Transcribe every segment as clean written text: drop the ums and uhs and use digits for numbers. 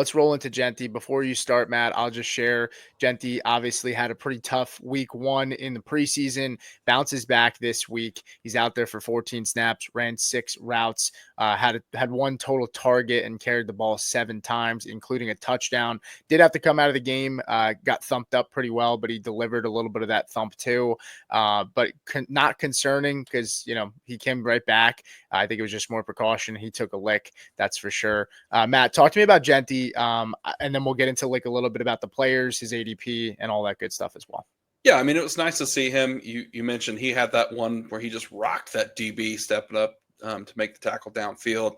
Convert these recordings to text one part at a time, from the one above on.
Let's roll into Jeanty. Before you start, Matt, I'll just share Jeanty obviously had a pretty tough week 1 in the preseason, bounces back this week. He's out there for 14 snaps, ran 6 routes, had one total target and carried the ball 7 times, including a touchdown. Did have to come out of the game, got thumped up pretty well, but he delivered a little bit of that thump too. But not concerning because, he came right back. I think it was just more precaution. He took a lick, that's for sure. Matt, talk to me about Jeanty. And then we'll get into like a little bit about the players, his ADP, and all that good stuff as well. Yeah, I mean, it was nice to see him. You mentioned he had that one where he just rocked that DB stepping up to make the tackle downfield.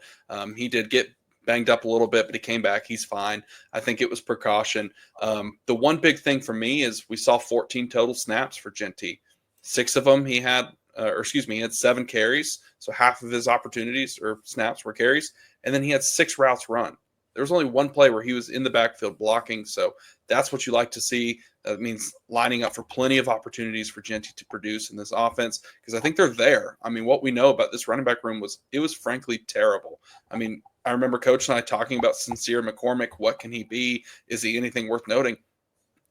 He did get banged up a little bit, but he came back. He's fine. I think it was precaution. The one big thing for me is we saw 14 total snaps for Jeanty. 6 of them he had, he had 7 carries. So half of his opportunities or snaps were carries. And then he had 6 routes run. There was only one play where he was in the backfield blocking. So that's what you like to see. That means lining up for plenty of opportunities for Jeanty to produce in this offense because I think they're there. I mean, what we know about this running back room was frankly terrible. I mean, I remember Coach and I talking about Sincere McCormick. What can he be? Is he anything worth noting?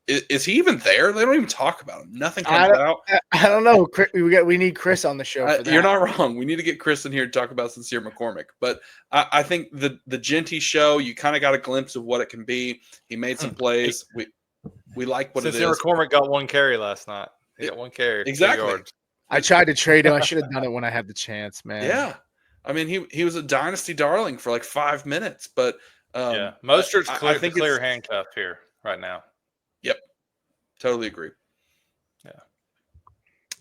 Is he even there? They don't even talk about him. Nothing comes out. I don't know. We need Chris on the show for that. You're not wrong. We need to get Chris in here to talk about Sincere McCormick. But I think the Jeanty show, you kind of got a glimpse of what it can be. He made some plays. We like what Sincere it is. McCormick got 1 carry last night. He got 1 carry. Exactly. I tried to trade him. I should have done it when I had the chance, man. Yeah. I mean, he was a dynasty darling for like 5 minutes. But Mostert's clear handcuff here right now. Yep. Totally agree.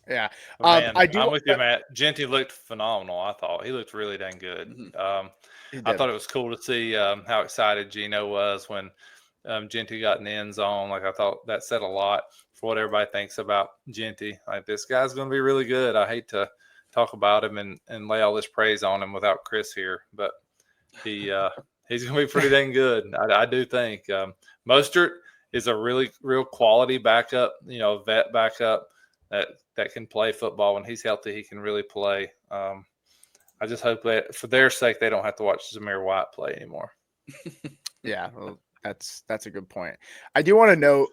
Yeah. I'm with you, Matt. Jeanty looked phenomenal, I thought. He looked really dang good. Mm-hmm. I thought it was cool to see how excited Geno was when Jeanty got in the end zone. Like, I thought that said a lot for what everybody thinks about Jeanty. Like, this guy's going to be really good. I hate to talk about him and lay all this praise on him without Chris here, but he's going to be pretty dang good. I do think. Mostert is a real quality backup, vet backup that can play football. When he's healthy, he can really play. I just hope that for their sake, they don't have to watch Zamir White play anymore. Yeah, well, that's a good point. I do want to note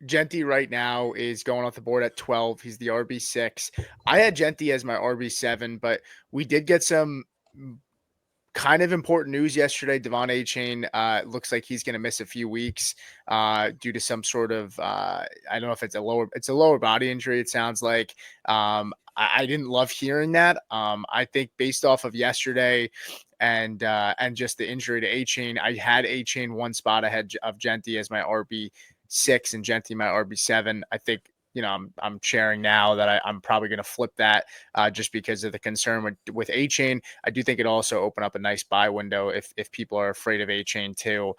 Jeanty right now is going off the board at 12. He's the RB6. I had Jeanty as my RB7, but we did get some kind of important news yesterday. Devon Achane looks like he's going to miss a few weeks due to some sort of I don't know if it's a lower body injury. It sounds like I didn't love hearing that. I think based off of yesterday and just the injury to Achane, I had Achane one spot ahead of Jeanty as my RB6 and Jeanty my RB7. I think I'm sharing now that I'm probably going to flip that just because of the concern with Achane. I do think it also open up a nice buy window if people are afraid of Achane too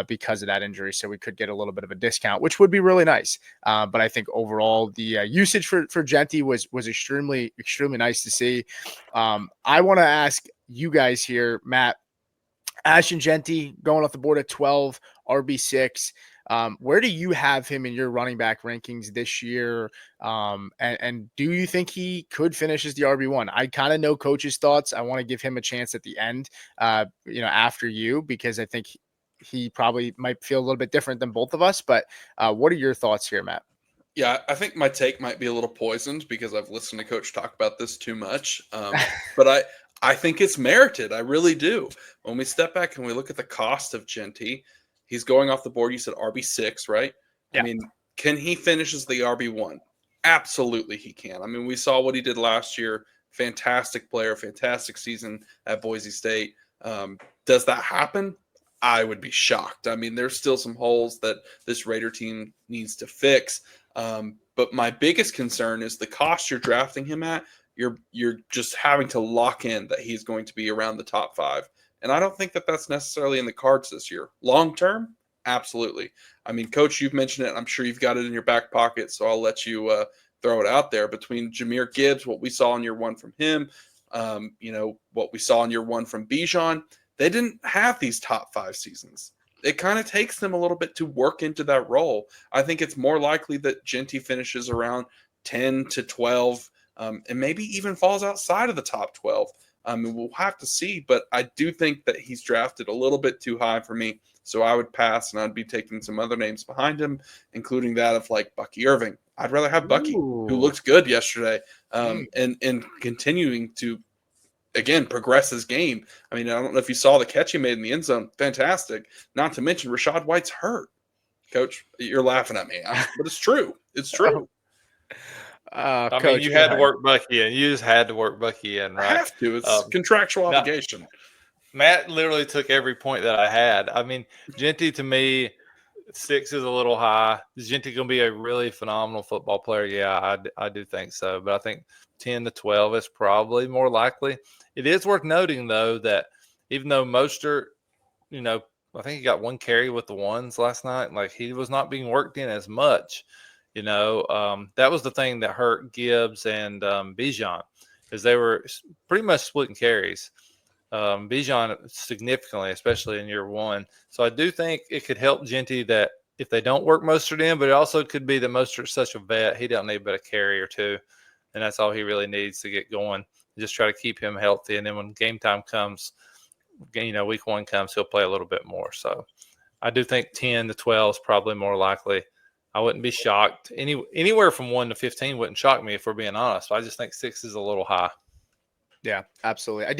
because of that injury. So we could get a little bit of a discount, which would be really nice. But I think overall the usage for Jeanty was extremely, extremely nice to see. I want to ask you guys here, Matt, Ashton Jeanty going off the board at 12, RB6. Where do you have him in your running back rankings this year? And do you think he could finish as the RB1? I kind of know Coach's thoughts. I want to give him a chance at the end, after you, because I think he probably might feel a little bit different than both of us. But what are your thoughts here, Matt? Yeah, I think my take might be a little poisoned because I've listened to Coach talk about this too much. But I think it's merited. I really do. When we step back and we look at the cost of Jeanty, he's going off the board. You said RB6, right? Yeah. I mean, can he finish as the RB1? Absolutely he can. I mean, we saw what he did last year. Fantastic player, fantastic season at Boise State. Does that happen? I would be shocked. I mean, there's still some holes that this Raider team needs to fix. But my biggest concern is the cost you're drafting him at. You're just having to lock in that he's going to be around the top 5. And I don't think that that's necessarily in the cards this year. Long term, absolutely. I mean, Coach, you've mentioned it. I'm sure you've got it in your back pocket, so I'll let you throw it out there. Between Jahmyr Gibbs, what we saw in year 1 from him, what we saw in year 1 from Bijan, they didn't have these top 5 seasons. It kind of takes them a little bit to work into that role. I think it's more likely that Jeanty finishes around 10 to 12 and maybe even falls outside of the top 12. We'll have to see, but I do think that he's drafted a little bit too high for me. So I would pass, and I'd be taking some other names behind him, including that of like Bucky Irving. I'd rather have Bucky, who looked good yesterday, and continuing to, again, progress his game. I mean, I don't know if you saw the catch he made in the end zone. Fantastic. Not to mention Rashad White's hurt. Coach, you're laughing at me, but it's true. It's true. I Coach, mean, you had to work Bucky in. You just had to work Bucky in, right? I have to. It's contractual obligation. Matt literally took every point that I had. I mean, Jeanty to me, 6 is a little high. Is Jeanty going to be a really phenomenal football player? Yeah, I do think so. But I think 10 to 12 is probably more likely. It is worth noting, though, that even though Mostert, I think he got 1 carry with the ones last night. Like, he was not being worked in as much. That was the thing that hurt Gibbs and Bijan, is they were pretty much splitting carries. Bijan significantly, especially in year 1. So I do think it could help Jeanty that if they don't work Mostert in, but it also could be that Mostert's such a vet, he don't need but a carry or 2, and that's all he really needs to get going. Just try to keep him healthy, and then when game time comes, week 1 comes, he'll play a little bit more. So I do think 10 to 12 is probably more likely. I wouldn't be shocked. Anywhere from 1 to 15 wouldn't shock me if we're being honest. I just think 6 is a little high. Yeah, absolutely. I do